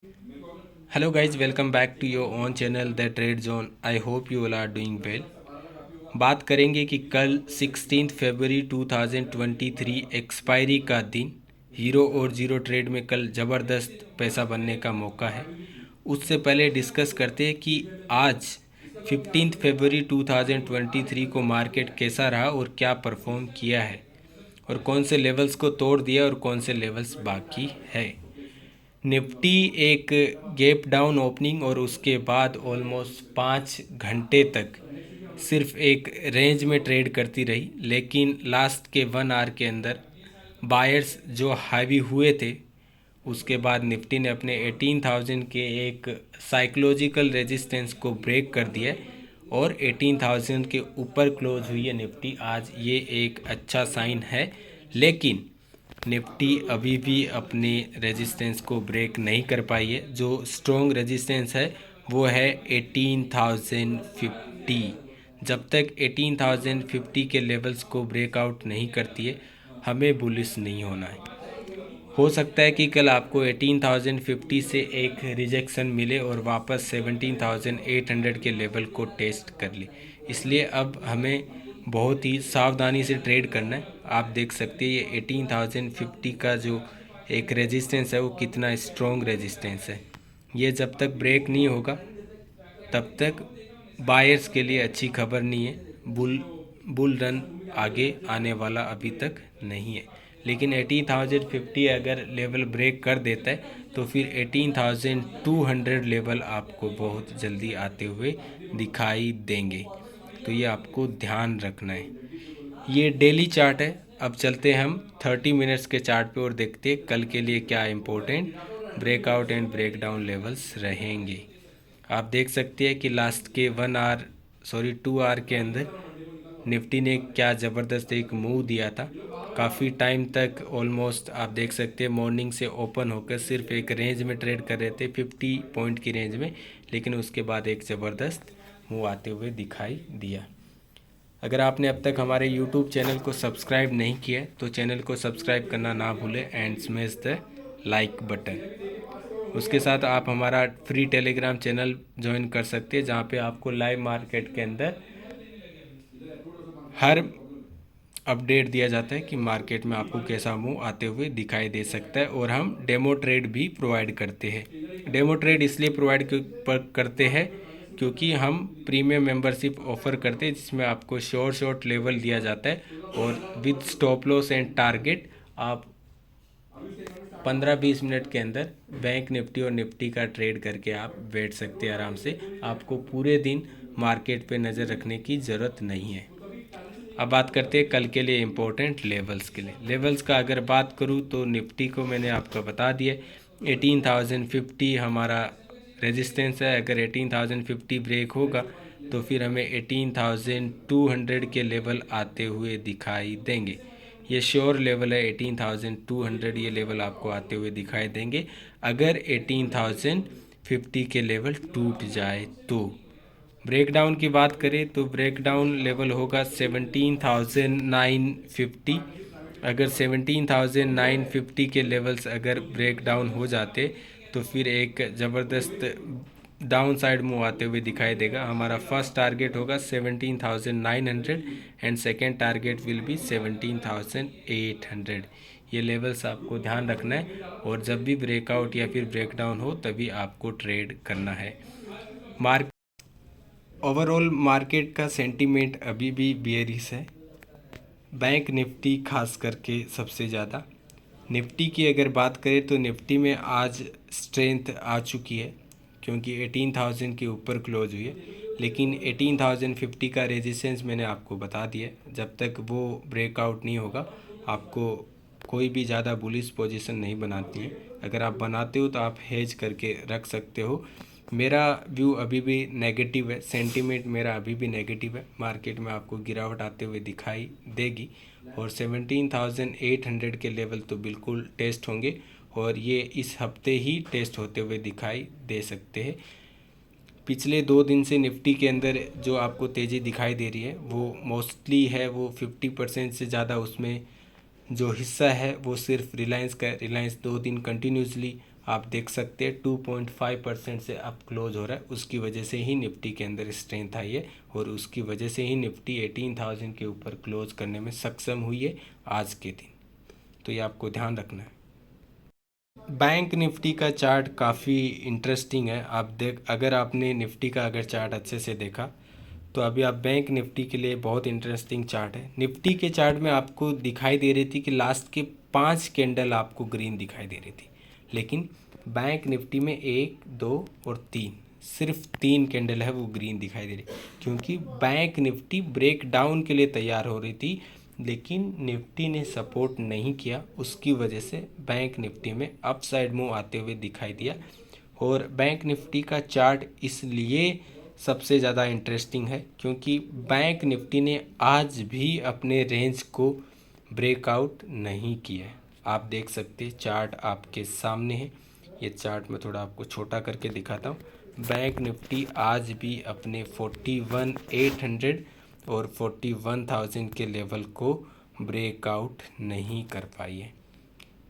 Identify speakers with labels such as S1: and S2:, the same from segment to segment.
S1: Hello guys, welcome back to your own channel The Trade Zone. I hope you all are doing well. बात करेंगे कि कल 16 फरवरी 2023 expiry का दिन hero और जीरो ट्रेड में कल ज़बरदस्त पैसा बनने का मौका है। उससे पहले डिस्कस करते हैं कि आज 15 फरवरी 2023 को मार्केट कैसा रहा और क्या परफॉर्म किया है और कौन से लेवल्स को तोड़ दिया और कौन से लेवल्स बाकी है। निफ्टी एक गैप डाउन ओपनिंग और उसके बाद ऑलमोस्ट 5 घंटे तक सिर्फ एक रेंज में ट्रेड करती रही, लेकिन लास्ट के 1 आवर के अंदर बायर्स जो हावी हुए थे उसके बाद निफ्टी ने अपने 18,000 के एक साइकोलॉजिकल रेजिस्टेंस को ब्रेक कर दिया और 18,000 के ऊपर क्लोज हुई है निफ्टी आज। ये एक अच्छा साइन है, लेकिन निफ्टी अभी भी अपने रेजिस्टेंस को ब्रेक नहीं कर पाई है। जो स्ट्रॉन्ग रेजिस्टेंस है वो है 18,050। जब तक 18,050 के लेवल्स को ब्रेकआउट नहीं करती है हमें बुलिश नहीं होना है। हो सकता है कि कल आपको 18,050 से एक रिजेक्शन मिले और वापस 17,800 के लेवल को टेस्ट कर ले। इसलिए अब हमें बहुत ही सावधानी से ट्रेड करना है। आप देख सकते हैं ये 18,050 का जो एक रेजिस्टेंस है वो कितना स्ट्रॉन्ग रेजिस्टेंस है। ये जब तक ब्रेक नहीं होगा तब तक बायर्स के लिए अच्छी खबर नहीं है। बुल रन आगे आने वाला अभी तक नहीं है, लेकिन 18,050 अगर लेवल ब्रेक कर देता है तो फिर 18,200 लेवल आपको बहुत जल्दी आते हुए दिखाई देंगे। तो ये आपको ध्यान रखना है। ये डेली चार्ट है। अब चलते हैं हम 30 मिनट्स के चार्ट पे और देखते हैं कल के लिए क्या important breakout and breakdown levels रहेंगे। आप देख सकते हैं कि लास्ट के 2 आवर के अंदर निफ्टी ने क्या ज़बरदस्त एक मूव दिया था। काफ़ी टाइम तक ऑलमोस्ट आप देख सकते हैं मॉर्निंग से ओपन होकर सिर्फ एक रेंज में ट्रेड कर रहे थे 50 पॉइंट की रेंज में, लेकिन उसके बाद एक ज़बरदस्त मूव आते हुए दिखाई दिया। अगर आपने अब तक हमारे YouTube चैनल को सब्सक्राइब नहीं किया है तो चैनल को सब्सक्राइब करना ना भूलें and smash the like button. उसके साथ आप हमारा फ्री टेलीग्राम चैनल ज्वाइन कर सकते हैं जहाँ पे आपको लाइव मार्केट के अंदर हर अपडेट दिया जाता है कि मार्केट में आपको कैसा मूव आते हुए दिखाई दे सकता है। और हम डेमो ट्रेड भी प्रोवाइड करते हैं। डेमो ट्रेड इसलिए प्रोवाइड करते हैं क्योंकि हम प्रीमियम मेंबरशिप ऑफ़र करते हैं जिसमें आपको शॉर्ट लेवल दिया जाता है और with stop loss and target आप 15-20 मिनट के अंदर बैंक निफ्टी और निफ्टी का ट्रेड करके आप बैठ सकते हैं आराम से। आपको पूरे दिन मार्केट पे नज़र रखने की ज़रूरत नहीं है। अब बात करते हैं कल के लिए इम्पोर्टेंट लेवल्स के लिए। लेवल्स का अगर बात करूँ तो निफ्टी को मैंने आपको बता दिया 18,050 हमारा रेजिस्टेंस है। अगर 18,050 ब्रेक होगा तो फिर हमें 18,200 के लेवल आते हुए दिखाई देंगे। ये श्योर लेवल है 18,200। ये लेवल आपको आते हुए दिखाई देंगे अगर 18,050 के लेवल टूट जाए तो। ब्रेकडाउन की बात करें तो ब्रेकडाउन लेवल होगा 17,950। अगर 17,950 के लेवल्स अगर ब्रेकडाउन हो जाते तो फिर एक ज़बरदस्त डाउन साइड मूव आते हुए दिखाई देगा। हमारा फर्स्ट टारगेट होगा 17,900 and second target will be 17,800। ये लेवल्स आपको ध्यान रखना है और जब भी ब्रेकआउट या फिर ब्रेकडाउन हो तभी आपको ट्रेड करना है। मार्क ओवरऑल मार्केट का सेंटीमेंट अभी भी बियरिश है। बैंक निफ्टी खास करके सबसे ज़्यादा। निफ्टी की अगर बात करें तो निफ्टी में आज स्ट्रेंथ आ चुकी है क्योंकि 18,000 के ऊपर क्लोज हुई है, लेकिन 18,050 का रेजिस्टेंस मैंने आपको बता दिया। जब तक वो ब्रेकआउट नहीं होगा आपको कोई भी ज़्यादा बुलिश पोजीशन नहीं बनाती है। अगर आप बनाते हो तो आप हेज करके रख सकते हो। मेरा व्यू अभी भी नेगेटिव है, सेंटीमेंट मेरा अभी भी नेगेटिव है। मार्केट में आपको गिरावट आते हुए दिखाई देगी और 17,800 के लेवल तो बिल्कुल टेस्ट होंगे और ये इस हफ्ते ही टेस्ट होते हुए दिखाई दे सकते हैं। पिछले 2 दिन से निफ्टी के अंदर जो आपको तेज़ी दिखाई दे रही है वो मोस्टली है वो 50% से ज़्यादा उसमें जो हिस्सा है वो सिर्फ रिलायंस का। रिलायंस 2 दिन कंटिन्यूसली आप देख सकते हैं 2.5% से अब क्लोज हो रहा है। उसकी वजह से ही निफ्टी के अंदर स्ट्रेंथ आई है और उसकी वजह से ही निफ्टी 18,000 के ऊपर क्लोज करने में सक्षम हुई है आज के दिन। तो ये आपको ध्यान रखना है। बैंक निफ्टी का चार्ट काफ़ी इंटरेस्टिंग है। अगर आपने निफ्टी का अगर चार्ट अच्छे से देखा तो अभी आप बैंक निफ्टी के लिए बहुत इंटरेस्टिंग चार्ट है। निफ्टी के चार्ट में आपको दिखाई दे रही थी कि लास्ट के 5 कैंडल आपको ग्रीन दिखाई दे रही थी, लेकिन बैंक निफ्टी में 1, 2 और 3, सिर्फ 3 कैंडल है वो ग्रीन दिखाई दे रही, क्योंकि बैंक निफ्टी ब्रेक डाउन के लिए तैयार हो रही थी, लेकिन निफ्टी ने सपोर्ट नहीं किया। उसकी वजह से बैंक निफ्टी में अपसाइड मूव आते हुए दिखाई दिया। और बैंक निफ्टी का चार्ट इसलिए सबसे ज़्यादा इंटरेस्टिंग है क्योंकि बैंक निफ्टी ने आज भी अपने रेंज को ब्रेकआउट नहीं किया है। आप देख सकते हैं चार्ट आपके सामने है। ये चार्ट मैं थोड़ा आपको छोटा करके दिखाता हूँ। बैंक निफ्टी आज भी अपने 41,800 और 41,000 के लेवल को ब्रेकआउट नहीं कर पाई है।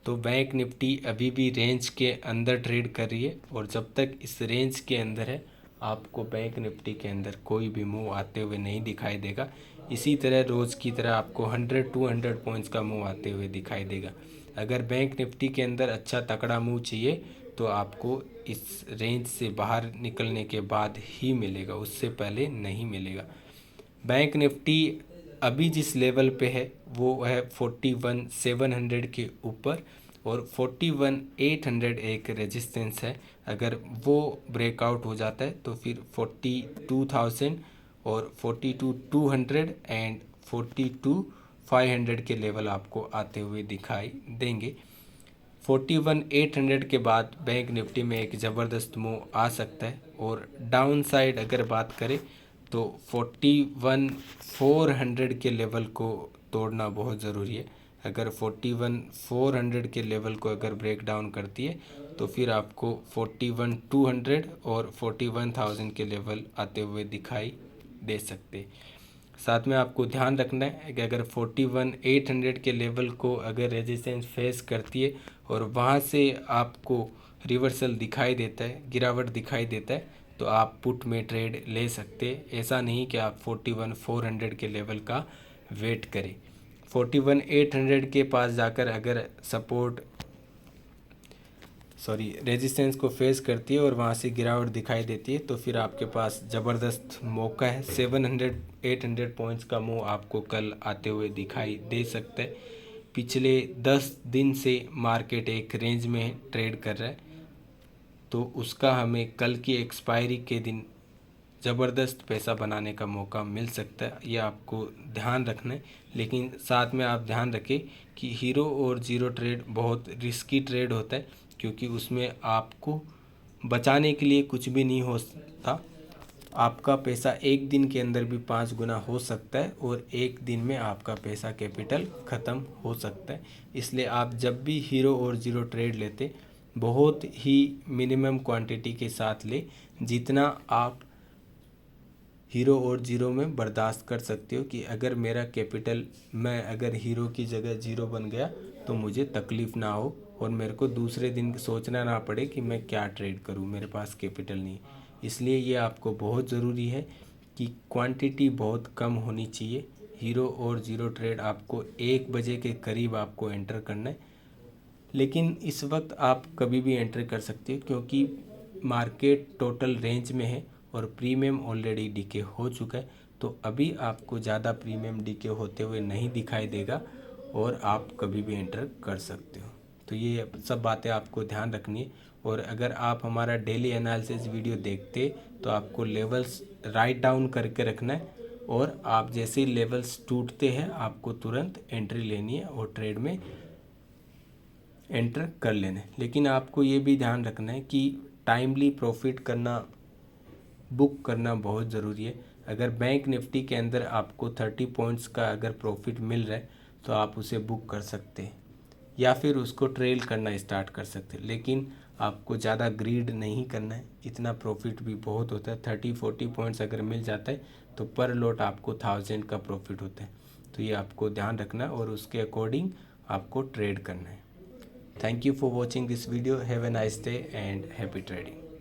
S1: तो बैंक निफ्टी अभी भी रेंज के अंदर ट्रेड कर रही है और जब तक इस रेंज के अंदर है आपको बैंक निफ्टी के अंदर कोई भी मूव आते हुए नहीं दिखाई देगा। इसी तरह रोज़ की तरह आपको 100-200 पॉइंट्स का मूव आते हुए दिखाई देगा। अगर बैंक निफ्टी के अंदर अच्छा तकड़ा मूव चाहिए तो आपको इस रेंज से बाहर निकलने के बाद ही मिलेगा, उससे पहले नहीं मिलेगा। बैंक निफ्टी अभी जिस लेवल पे है वो है 41,700 के ऊपर और 41,800 एक रेजिस्टेंस है। अगर वो ब्रेकआउट हो जाता है तो फिर 42,000 और 42,200 एंड 42,500 के लेवल आपको आते हुए दिखाई देंगे। 41,800 के बाद बैंक निफ्टी में एक ज़बरदस्त मूव आ सकता है और डाउन साइड अगर बात करें तो 41,400 के लेवल को तोड़ना बहुत ज़रूरी है। अगर 41,400 के लेवल को अगर ब्रेक डाउन करती है तो फिर आपको 41,200 और 41,000 के लेवल आते हुए दिखाई दे सकते हैं। साथ में आपको ध्यान रखना है कि अगर 41,800 के लेवल को अगर रेजिस्टेंस फेस करती है और वहाँ से आपको रिवर्सल दिखाई देता है, गिरावट दिखाई देता है, तो आप पुट में ट्रेड ले सकते हैं। ऐसा नहीं कि आप 41,400 के लेवल का वेट करें। 41,800 के पास जाकर अगर रेजिस्टेंस को फेस करती है और वहाँ से गिरावट दिखाई देती है तो फिर आपके पास ज़बरदस्त मौका है। 700-800 पॉइंट्स का मूव आपको कल आते हुए दिखाई दे सकता है। पिछले 10 दिन से मार्केट एक रेंज में ट्रेड कर रहा है, तो उसका हमें कल की एक्सपायरी के दिन ज़बरदस्त पैसा बनाने का मौका मिल सकता है। ये आपको ध्यान रखना है। लेकिन साथ में आप ध्यान रखें कि हीरो और जीरो ट्रेड बहुत रिस्की ट्रेड होता है, क्योंकि उसमें आपको बचाने के लिए कुछ भी नहीं हो सकता। आपका पैसा एक दिन के अंदर भी 5 गुना हो सकता है और एक दिन में आपका पैसा कैपिटल ख़त्म हो सकता है। इसलिए आप जब भी हीरो और जीरो ट्रेड लेते बहुत ही मिनिमम क्वांटिटी के साथ ले, जितना आप हीरो और जीरो में बर्दाश्त कर सकते हो कि अगर मेरा कैपिटल, मैं अगर हीरो की जगह जीरो बन गया तो मुझे तकलीफ़ ना हो और मेरे को दूसरे दिन सोचना ना पड़े कि मैं क्या ट्रेड करूं, मेरे पास कैपिटल नहीं। इसलिए ये आपको बहुत ज़रूरी है कि क्वांटिटी बहुत कम होनी चाहिए। हीरो और जीरो ट्रेड आपको 1 बजे के करीब आपको एंटर करना है, लेकिन इस वक्त आप कभी भी एंटर कर सकते हो क्योंकि मार्केट टोटल रेंज में है और प्रीमियम ऑलरेडी डीके हो चुका है। तो अभी आपको ज़्यादा प्रीमियम डीके होते हुए नहीं दिखाई देगा और आप कभी भी एंटर कर सकते हो। तो ये सब बातें आपको ध्यान रखनी है। और अगर आप हमारा डेली एनालिसिस वीडियो देखते तो आपको लेवल्स राइट डाउन करके रखना है और आप जैसे ही लेवल्स टूटते हैं आपको तुरंत एंट्री लेनी है और ट्रेड में एंटर कर लेना है। लेकिन आपको ये भी ध्यान रखना है कि टाइमली प्रॉफिट करना, बुक करना बहुत ज़रूरी है। अगर बैंक निफ्टी के अंदर आपको 30 पॉइंट्स का अगर प्रॉफिट मिल रहा है तो आप उसे बुक कर सकते हैं या फिर उसको ट्रेल करना स्टार्ट कर सकते हैं, लेकिन आपको ज़्यादा ग्रीड नहीं करना है। इतना प्रॉफिट भी बहुत होता है। 30-40 पॉइंट्स अगर मिल जाता है तो पर लॉट आपको 1000 का प्रॉफिट होता है। तो ये आपको ध्यान रखना है और उसके अकॉर्डिंग आपको ट्रेड करना है। Thank you for watching this video. Have a nice day and happy trading.